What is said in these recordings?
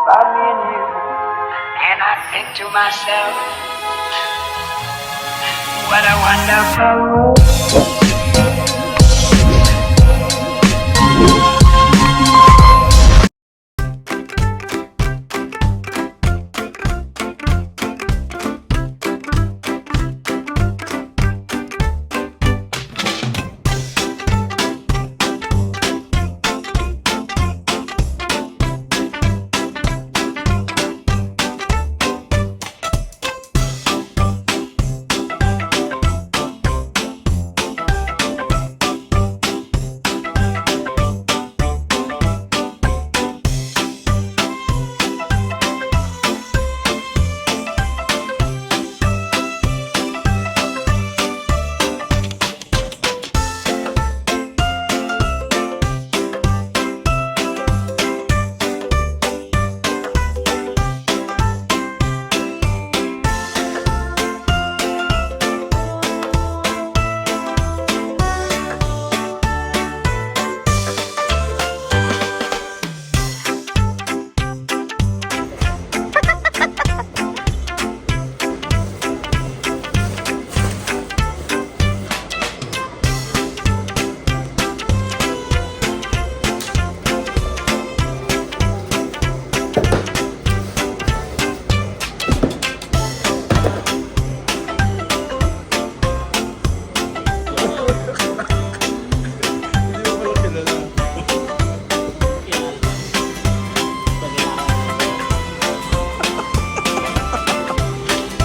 about me and you. And I think to myself, what a wonderful world.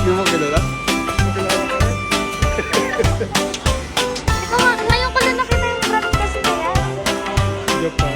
Hindi mo kilala? Ngayon ko lang nakita yung vlog kasi kaya. Joke pa.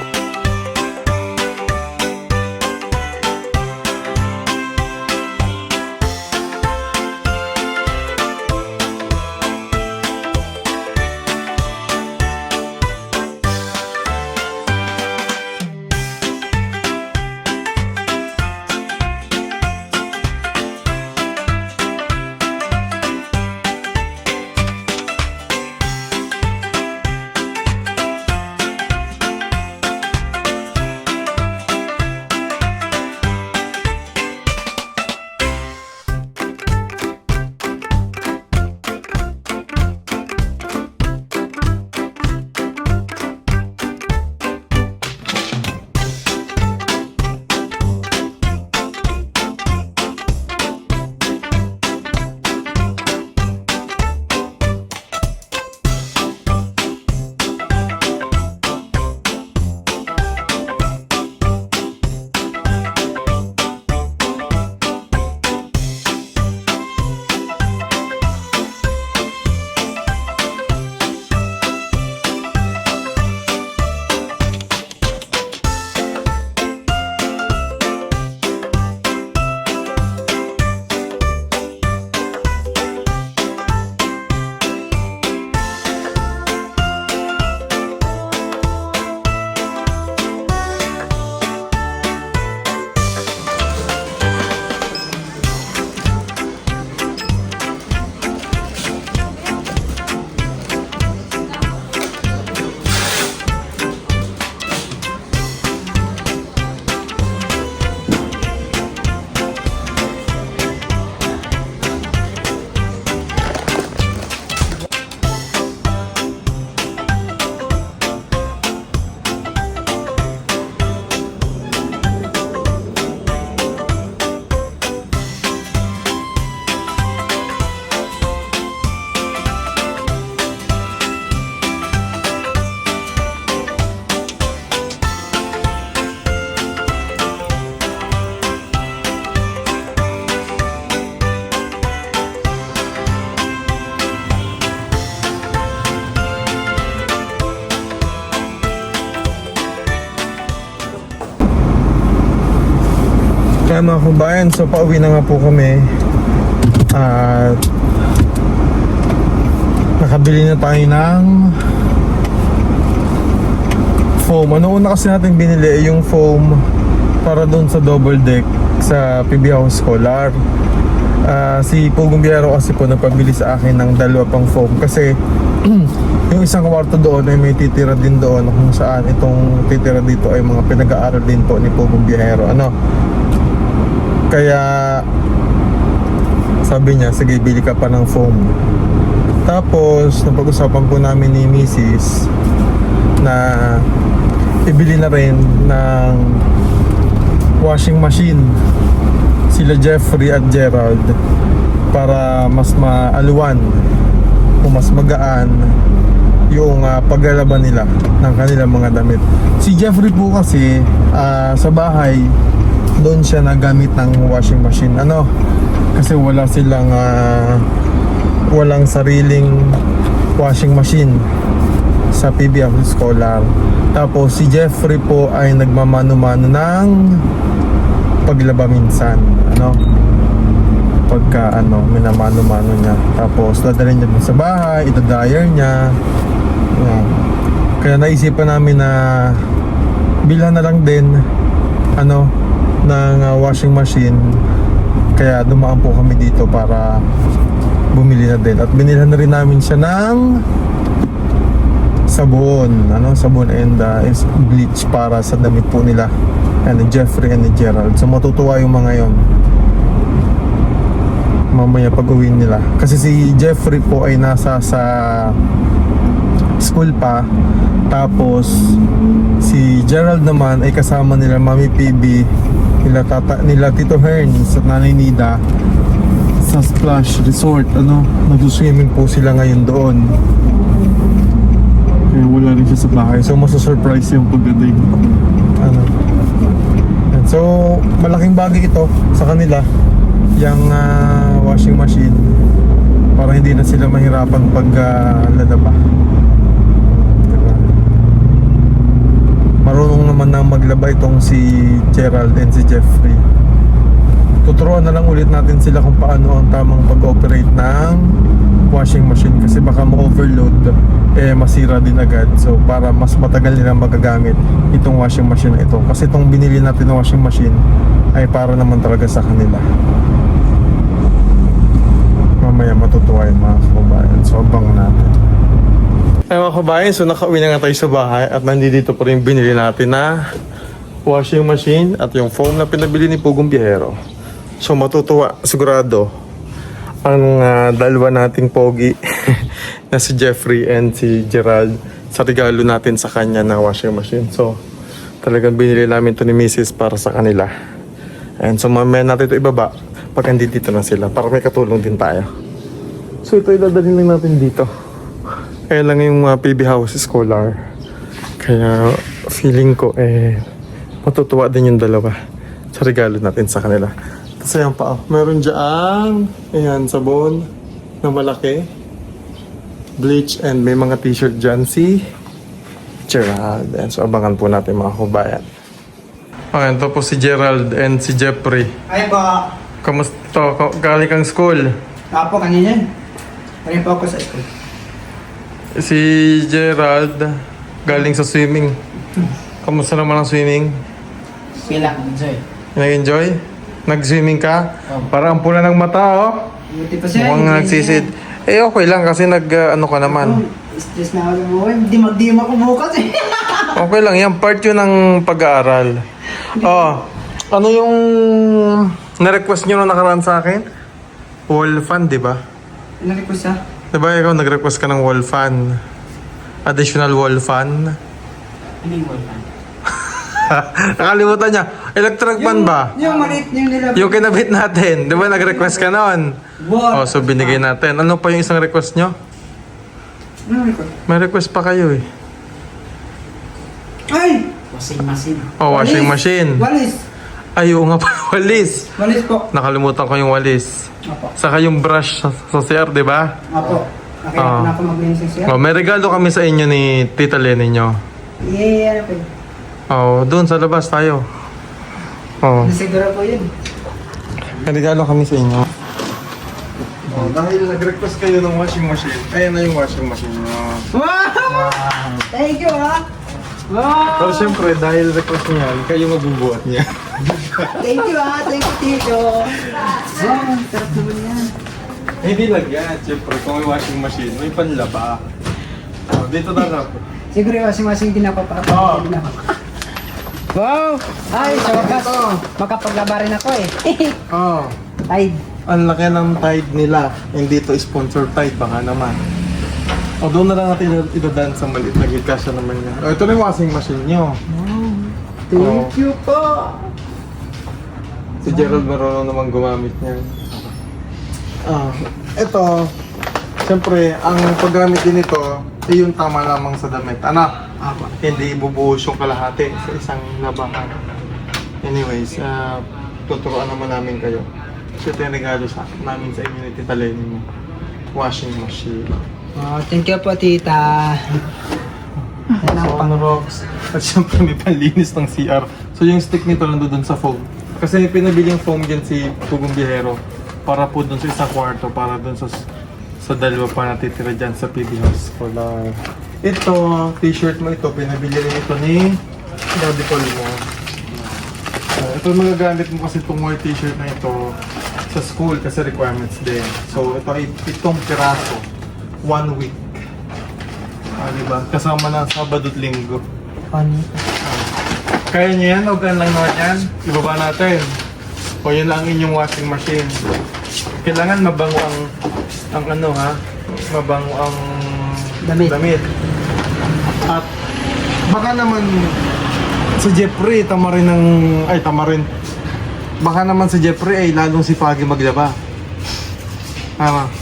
Kaya mga kabayan, so pauwi na nga po kami. At nakabili na tayo ng foam. Ano una kasi natin binili yung foam para doon sa double deck sa PB House Scholar. Si Pugong Biyero kasi po nagpabili sa akin ng dalawa pang foam kasi yung isang kwarto doon ay may titira din doon kung saan itong titira dito ay mga pinag-aaral din po ni Pugong Biyero. Kaya sabi niya, sige, bili ka pa ng foam. Tapos napag-usapan po namin ni Mrs. na ibili na rin ng washing machine sila Jeffrey at Gerald para mas maaluwan o mas magaan yung paglalaban nila ng kanilang mga damit. Si Jeffrey po kasi sa bahay doon siya nagamit ng washing machine. Kasi wala silang walang sariling washing machine sa PBF Scholar. Tapos si Jeffrey po ay nagmamano-mano ng paglaba minsan, pagka minamano-mano niya. Tapos dadalhin niya dun sa bahay, ida-dryer niya. Yan. Kaya naisipan namin na bilhan na lang din ng washing machine. Kaya dumaan po kami dito para bumili na din. At binilhan na rin namin siya ng sabon, sabon and is bleach para sa damit po nila, and ni Jeffrey and ni Gerald. So matutuwa yung mga yon mamaya pag uwi nila, kasi si Jeffrey po ay nasa sa school pa. Tapos si Gerald naman ay kasama nila Mami PB, nila Tito Herns at Nanay Nida sa Splash Resort. Nag-swimming po sila ngayon doon. Kaya wala rin siya sa bahay. So masasurprise yung pagdating. And so malaking bagay ito sa kanila, yung washing machine, para hindi na sila mahirapan pag lalaba. Diba? Marunong naman na maglaba itong si Gerald and si Jeffrey. Tuturuan na lang ulit natin sila kung paano ang tamang pag-operate ng washing machine, kasi baka ma-overload, masira din agad. So para mas matagal nila magagamit itong washing machine na ito, kasi itong binili natin na washing machine ay para naman talaga sa kanila. Mamaya matutuwa yung mga kabayan. So abang natin. Ay mga kabayan, so nakauwi na nga tayo sa bahay at nandito pa rin binili natin na washing machine at yung foam na pinabili ni Pugong Biyahero. So matutuwa sigurado ang dalawa nating pogi na si Jeffrey and si Gerald sa regalo natin sa kanya na washing machine. So talagang binili namin to ni Mrs. para sa kanila. And so mamaya natin ito ibaba pag andito na sila, para may katulong din tayo. So ito idadalhin lang natin dito. Kaya lang yung PB House Scholar. Kaya feeling ko matutuwa din yung dalawa sa regalo natin sa kanila. Tapos ayan pa, meron dyan, ayan, sabon na malaki, bleach, and may mga t-shirt dyan si Gerald. And so abangan po natin mga kabayan. Ayan, tapos si Gerald and si Jeffrey. Ay po. Kamusta? Galing kang school? Apo, kanina. Kanina po ako sa school. Si Gerald, galing sa swimming. Kamusta naman ang swimming? Sila, enjoy. Nag-enjoy? Nag-swimming ka? Parang pula ng mata, oh. Buti pa siya. Mukhang nagsisid. Okay lang kasi ka naman. Stress na ako. Di ako bukas eh. Okay lang, yan part yun ng pag-aaral. Ano yung na-request nyo na nakaraan sa akin? Wall fan, di ba? Nag-request siya? Di ba ikaw nag-request ka ng wall fan? Additional wall fan? Ano yung wall fan? Nakalimutan niya. Electric fan ba? Yung maliit yung nilabit. Yung kinabit natin. Di ba nag-request ka noon? What? So binigay natin. Ano pa yung isang request nyo? Ano request? May request pa kayo eh. Ay! Washing machine. Washing machine. Walis. Ay, oo nga pa, walis. Walis po. Nakalimutan ko yung walis. Apo. Saka yung brush sa CR, di ba? Apo. Nakaya na ako maglinis siya. May regalo kami sa inyo ni Tita Lenny nyo. Yeah, okay. Doon sa labas tayo. Nasiguro po yun. May regalo kami sa inyo. Dahil nag-request kayo ng washing machine, ayan na yung washing machine nyo. Wow! Thank you, ha? Wow! Pero syempre, dahil request niya, kayo mabubuhat niya. Thank you, ha? Thank you, Tito. Wow, sarap naman yan. Hindi lang yan, syempre, kung may washing machine, may panlaba. Dito na lang. Siguro yung washing machine din ako para Oo. din ako. Wow! Ay, sa wakas, makapaglaba rin ako eh. Oh, Tide. ang laki ng Tide nila. Hindi to sponsor Tide, baka naman. O doon na lang natin idadaan sa maliit. Nagkikasya naman niya. O, ito na yung washing machine nyo. Thank you po. Si Gerald marunong naman gumamit niyan. Ito, siyempre, ang paggamit din ito, ay yung tama lamang sa damit. Anak, Apa. hindi ibubuhos yung kalahati sa isang labahan. Anyways, tuturuan naman namin kayo. So ito yung regalo namin sa inyo ni Tita Lenny mo. Washing machine. Oh, thank you po, tita. Yan ang So, pang... ano, Rox? At syempre may panlinis ng CR. So yung stick nito nandun sa foam. Kasi pinabili yung foam dyan si Pugong Biyahero para po dun sa isang kwarto, para dun sa dalawa pa natitira dyan sa PB House Scholar. Ito, t-shirt mo ito, pinabili rin ito ni Daddy Paul mo. Ito magagamit mo kasi itong white t-shirt na ito sa school kasi requirements din. So ito ay 7 piraso, 1 week. Diba? Kasama na Sabado at Linggo. Paano? Kaya niyo yan? Huwag lang naman yan. Ibaba natin. O yun lang inyong washing machine. Kailangan mabango ang ano ha? Mabango ang Damit. At baka naman si Jeffrey tamarin. Baka naman si Jeffrey ay lalong si Pagi maglaba. Tama.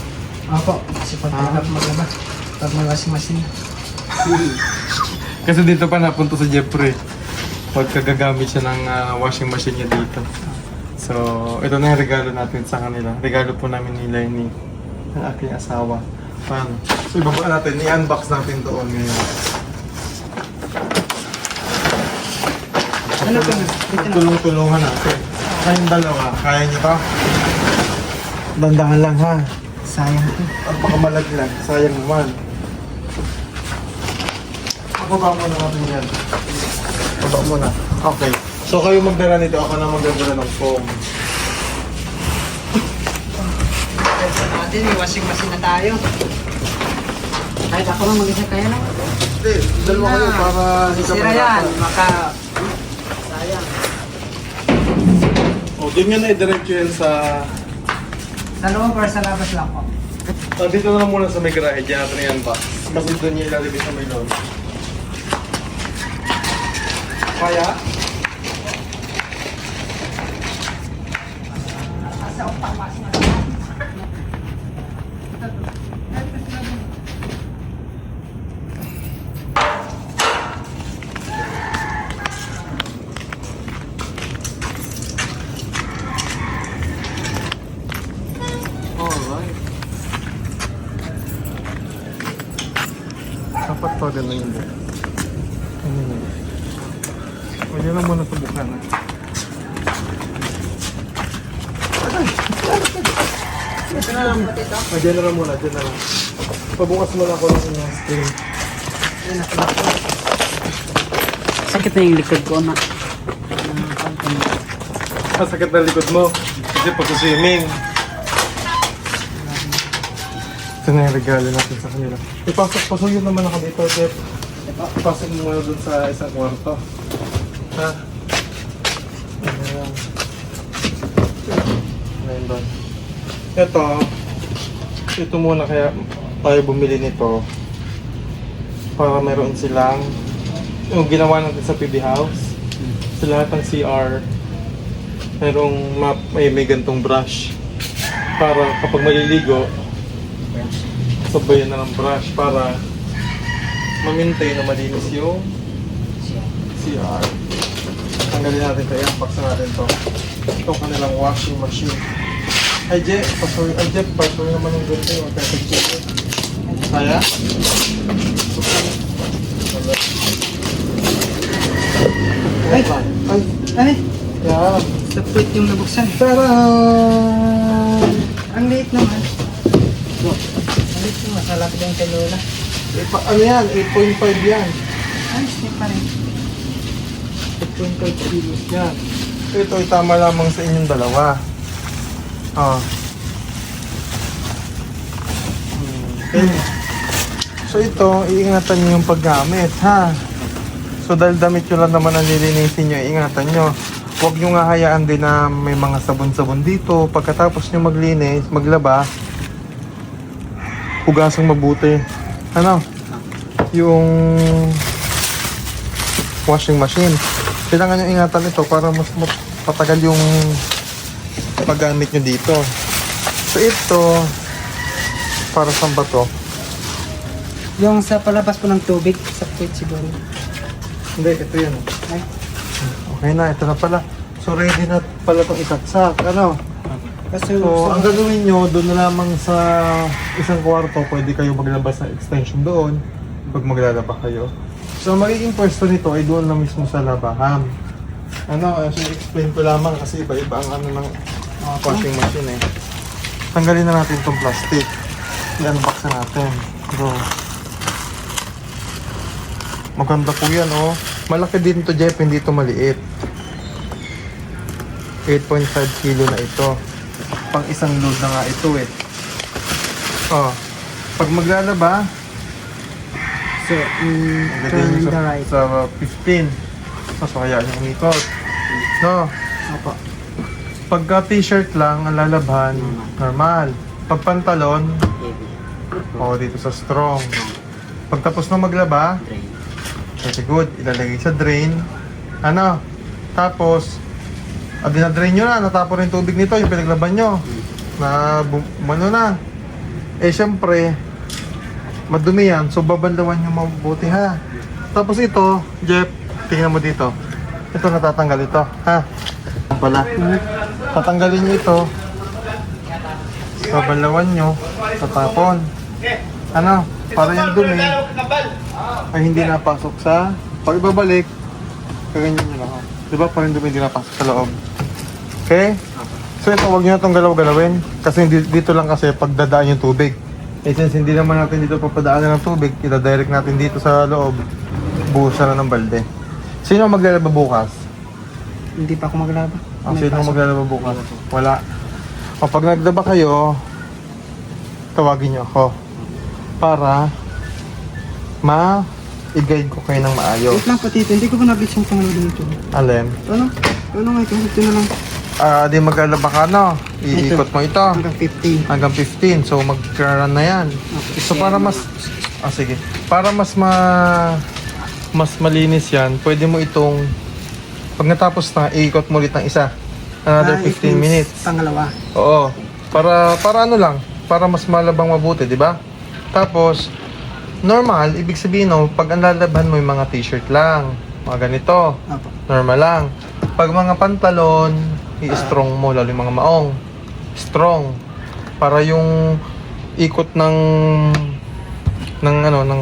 Opo, kasi pagkalap maglaba. Pag malasing-masing. Kasi dito pa napunto si Jeffrey. Pagkagagamit siya ng washing machine niya dito. So, ito na yung regalo natin sa kanila. Regalo po namin ni Lenny, ang aking asawa. Paano? So, ibaba natin. I-unbox natin doon ngayon. Ano po? Tulong-tulungan natin. Kayong dalawa, kaya niyo ba? Dandahan lang ha. Sayang to. At baka malaglag. Sayang naman. Baba muna natin yan. Baba muna. Okay. So kayo magdala nito, ako na magdala ng foam. Pwede natin, may washing machine na tayo. Kahit ako lang mag-isa kaya lang. Hindi, dalawa kayo para hindi ka Sira yan, sayang. O, doon nga na i-direct yun sa... Sa loob or sa labas lang po? dito na lang muna sa may garahe, dyan natin yan ba? Kasi doon niya ilalagay sa may loob. Kaya? Alright. Dapat pa ganun yun. Ano yun? O, yan lang muna subukan. Dyan na lang muna, dyan na lang. Pabukas mo lang ako ng inyong screen. Sakit na yung likod ko na. Sakit na likod mo. Kasi pag-swimming. Ito na yung regalo natin sa kanila. Ipasok naman ako dito, Jeff. Ipasok mo muna dun sa isang kwarto. Ha? Ayan. Ayan doon. Ito muna kaya tayo bumili nito. Para meron silang yung ginawa natin sa PB House. Sa lahat ng CR, merong may gantong brush. Para kapag maliligo, sabayan na ng brush para ma-maintain na malinis yung CR. Tanggalin natin ito, i-unbox natin ito. Ito kanilang washing machine. Ay Jeff, pasoy naman yung ganito yung pepek-check. Kaya? Ay! Ay! Ay! Yan! Tapit yung nabuksan. Tadaan! Ang liit naman. Ang liit naman. Masalapit yung kay Lola. Ano yan? 8.5 yan. Ay, stick pa rin. 8.5 kilos yan. Ito ay tama lamang sa inyong dalawa. Okay. So ito, iingatan niyo yung paggamit, ha? So dahil damit nyo lang naman ang nilinisin nyo, ingatan nyo. Huwag nyo nga hayaan din na may mga sabon-sabon dito. Pagkatapos nyo maglinis, maglaba, hugasang mabuti. Ano? Yung washing machine. Kailangan nyo ingatan ito para mas patagal yung paggamit nyo dito. So ito, para saan ba to? Yung sa palabas po ng tubig, sa plate siguro. Hindi, ito yan. Ay, Okay na, ito na pala. So ready na pala itong isaksak. Ano? kasi So, ang gagawin nyo, doon na lamang sa isang kwarto, pwede kayo maglabas ng extension doon pag maglalaba kayo. So, magiging pwesto nito ay doon na mismo sa labahan. Ano, so explain ko lamang kasi iba-iba ang ano ng washing machine eh. Tanggalin na natin itong plastic. I-unbox na natin. So, maganda po yan oh. Malaki din to Jeff, hindi ito maliit. 8.5 kilo na ito. Pang isang load na nga ito eh. Oh, pag maglalaba, so, lagay turn nyo the right. sa 15. So, kaya yung umikot. No, Opo. pagka t-shirt lang ang lalabhan, normal. Pag pantalon, dito sa strong. Pagtapos na maglaba, very good, ilalagay sa drain. Ano? Tapos, dinadrain nyo na, natapon rin tubig nito, yung pinaglaban nyo. Na, ano na. Eh, syempre, madumi yan, so babandawan nyo mabuti ha. Tapos ito, Jeff, tingnan mo dito. Ito, natatanggal ito, ha? Ang pala. Tatanggalin nyo ito. Babandawan nyo, tatapon. Ano? Para yung dumi ay hindi napasok sa pag ibabalik, kaganyan nyo lang. Diba parang dumi hindi napasok sa loob? Okay? So ito, huwag nyo na itong galaw-galawin kasi dito lang kasi pagdadaan yung tubig. Eh since hindi naman natin dito papadaanan ng tubig, itadirect natin dito sa loob, buhusan na ng balde. Sino ang maglalaba bukas? Hindi pa ako maglaba. Sino ang maglalaba bukas? Wala. O pag naglaba kayo, tawagin nyo ako para i-guide ko kayo ng maayos. Wait lang po tito, hindi ko pa nabit yung pangalan dito. Alin? Ano? Ano nga ito? Ito na lang. Di maglalaba ka no? Iikot mo ito. Hanggang 15. Hanggang 15. So mag-run na yan. So para mas sige. Para mas malinis yan, pwede mo itong pag natapos na, iikot mo ulit ng isa. Another 15 minutes. Pangalawa. Oo. Para ano lang, para mas malabang mabuti, di ba? Tapos normal, ibig sabihin no, pag ang lalaban mo yung mga t-shirt lang, mga ganito, Opo. normal lang. Pag mga pantalon, i-strong mo, lalo yung mga maong. Strong. Para yung ikot ng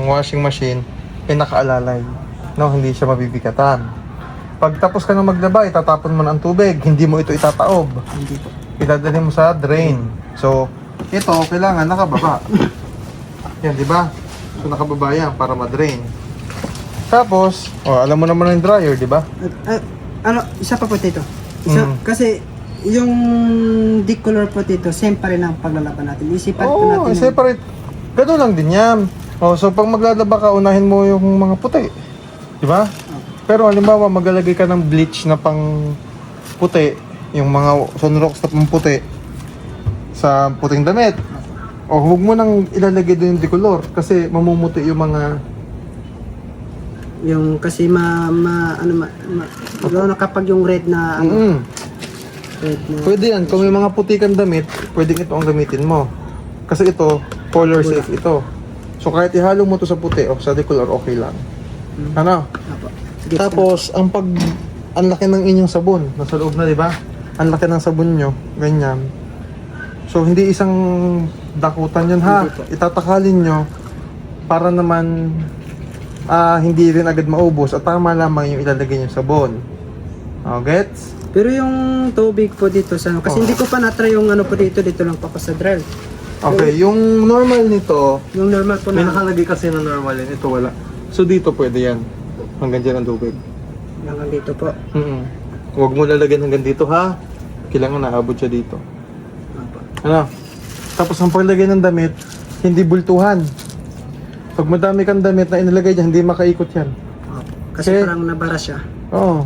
washing machine ay nakaalalay. No, hindi siya mabibigatan. Pag tapos ka na maglaba, itatapon mo na ang tubig. Hindi mo ito itataob. Hindi po. Idadalhin mo sa drain. So, ito, kailangan nakababa. Yan, di ba? So, nakababa yan para ma-drain. Tapos, alam mo naman yung dryer, di ba? Ano, isa pa po tito. Isa, Kasi yung decolor po tito, same pa rin ang paglalaban natin. Isipan po Oo, natin. separate. Ganun lang din yan. So, pag maglalaba ka, unahin mo yung mga puti. Di ba? Pero halimbawa, maglalagay ka ng bleach na pang puti, yung mga sunrocks na pang puti sa puting damit. O huwag mo nang ilalagay doon yung decolor kasi mamumuti yung mga Yung kasi lalo na kapag yung red na red na Pwede yan. Kung may mga puti kang damit, pwedeng ito ang gamitin mo. Kasi ito, color safe ito. So kahit ihalo mo to sa puti o sa decolor, okay lang. Ano? Apo. Tapos, ang laki ng inyong sabon. Nasa loob na, di ba? Ang laki ng sabon nyo. Ganyan. So, hindi isang dakutan yun, ha? Hindi po. Itatakalin nyo para naman hindi rin agad maubos at tama lamang yung ilalagay nyo sabon. Gets? Pero yung tubig po dito sa kasi hindi ko pa na-try yung ano po dito lang pa ako sa drill. Okay, yung normal nito, Yung normal po may na nakalagay kasi na normal yan. Ito wala. So, dito pwede yan. Hanggang dyan ang tubig. hanggang dito po. Huwag mo lalagyan hanggang dito, ha? Kailangan naabot siya dito. Apo. Ano? Tapos ang paglagay ng damit, hindi bultuhan. Pag madami kang damit na inilagay dyan, hindi makaikot yan. Apo. Kasi Okay. parang nabara siya. Oo.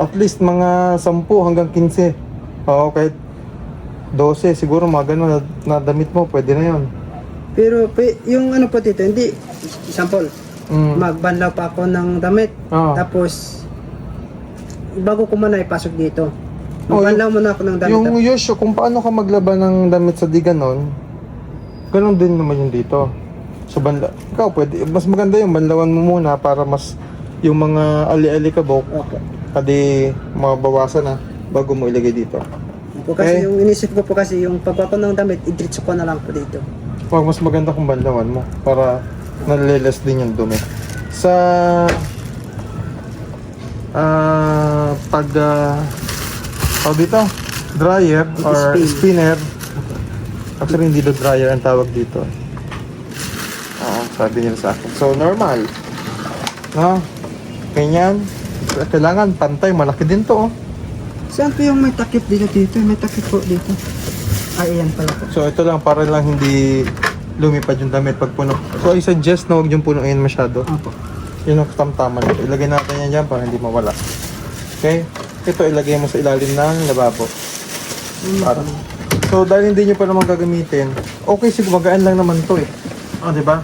At least mga 10 hanggang 15. Oo, kahit 12 siguro mga ganun na damit mo, pwede na yun. Pero yung ano po dito, hindi, example, magbanlaw pa ako ng damit. Oo. Tapos, bago ko muna ipasok dito, Oh, magbanlaw muna ako ng damit. Yung usual, kung paano ka maglaban ng damit sa di ganon, ganon din naman yung dito. So ikaw pwede, mas maganda yung banlawan mo muna para mas yung mga ali-alikabok, Opo. kadi mabawasan na bago mo ilagay dito. Po, kasi Okay. yung inisip ko po kasi yung pagkuha ko ng damit, idritso ko na lang po dito. Wag, mas maganda kung banlawan mo para naliles din yung dumi. Sa tawag dito, dryer or spinner. Actually hindi do dryer ang tawag dito. Oo, sabi nila sa akin. So normal. No? Ganyan. Kailangan pantay, malaki din to. Oh. Saan po yung may takip dito? May takip po dito. Ay, ayan pala po. So ito lang para lang hindi lumipad yung damit pag puno. So I suggest na huwag yung punuin masyado. Opo. Yun ang tamtaman nito. Ilagay natin yan dyan para hindi mawala. Okay? Ito ilagay mo sa ilalim ng lababo. Para. So dahil hindi nyo pa naman gagamitin, okay siguro magaan lang naman to eh. Oh, di ba?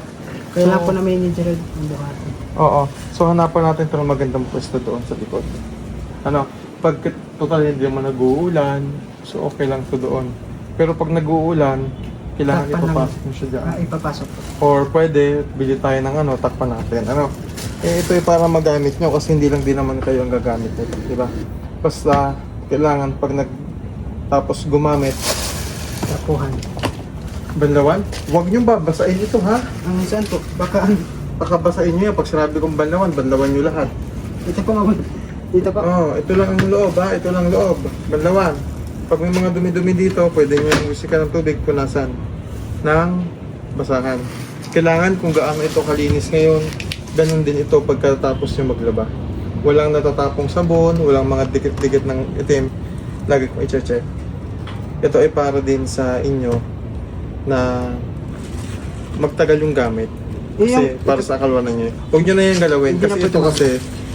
Kailangan So- po namin yung Gerald ng buhati. Oo. So hanapan natin ito ng magandang pwesto doon sa likod. Ano? Pag total hindi naman nag-uulan, so okay lang to doon. Pero pag nag-uulan, kailangan Takpan lang. ipapasok mo siya dyan. Ipapasok po. Or pwede, bili tayo ng ano, takpan natin. Ano? Ito ay para magamit nyo kasi hindi lang din naman kayo ang gagamit nito, di ba? Basta, kailangan pag tapos gumamit, Tapuhan. banlawan, huwag nyo babasain ito ha. Ang saan po? Baka Pakabasain nyo yan. Pag sinabi kong banlawan nyo lahat. ito po nga. Dito po. Oh, ito lang ang loob ha, ito lang loob. Banlawan. Pag may mga dumi-dumi dito, pwede nyo yung musikan ng tubig, punasan ng basahan. Kailangan kung gaano ito kalinis ngayon, ganun din ito pagkatapos nyo maglaba. Walang natatapong sabon, walang mga dikit-dikit ng itim. Lagi ko i-check. Ito ay para din sa inyo na magtagal yung gamit. Kasi para sa kalwanan nyo. Huwag nyo na yung galawin. Hindi Kasi na ito pwede. kasi,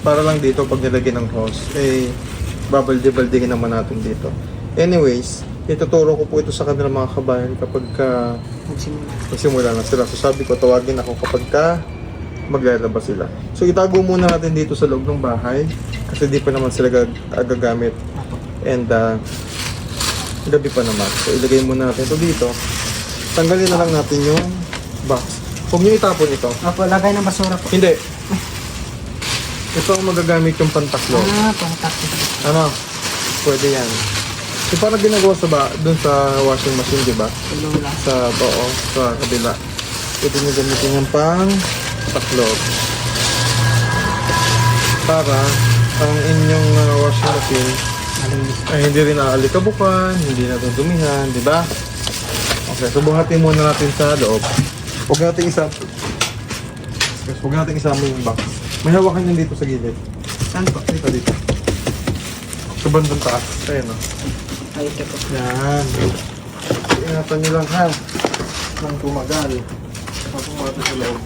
para lang dito pag nilagyan ng hose, eh, babalde-baldingin naman natin dito. Anyways, ituturo ko po ito sa kanilang mga kabayan kapag Magsimula. magsimula na sila. So sabi ko, tawagin ako kapag maglalabas sila. So itago muna natin dito sa loob ng bahay kasi di pa naman sila gagamit. And gabi pa naman. So ilagay muna natin ito dito. Tanggalin na lang natin yung box. Huwag nyo itapon ito. Opo, lagay ng basura po. Hindi. Ito ang magagamit yung pantaklo. Pangtakip. Ano? Pwede yan. So parang ginagawa dun sa washing machine, di ba? Lula. Sa kabila. Pwede nyo gamitin yung pang taklo. Para ang inyong washing machine ay hindi rin aalikabukan, hindi natudumihan, di ba? Okay, so buhatin muna natin sa loob. Huwag natin isama yung box. May hawakan yan dito sa gilid. Saan po? Dito. Sa bandang taas. Ayan o. Ay, ito po. Yan. Ingatan nyo lang ha. Nang tumagal. Kapag pumato sa loob.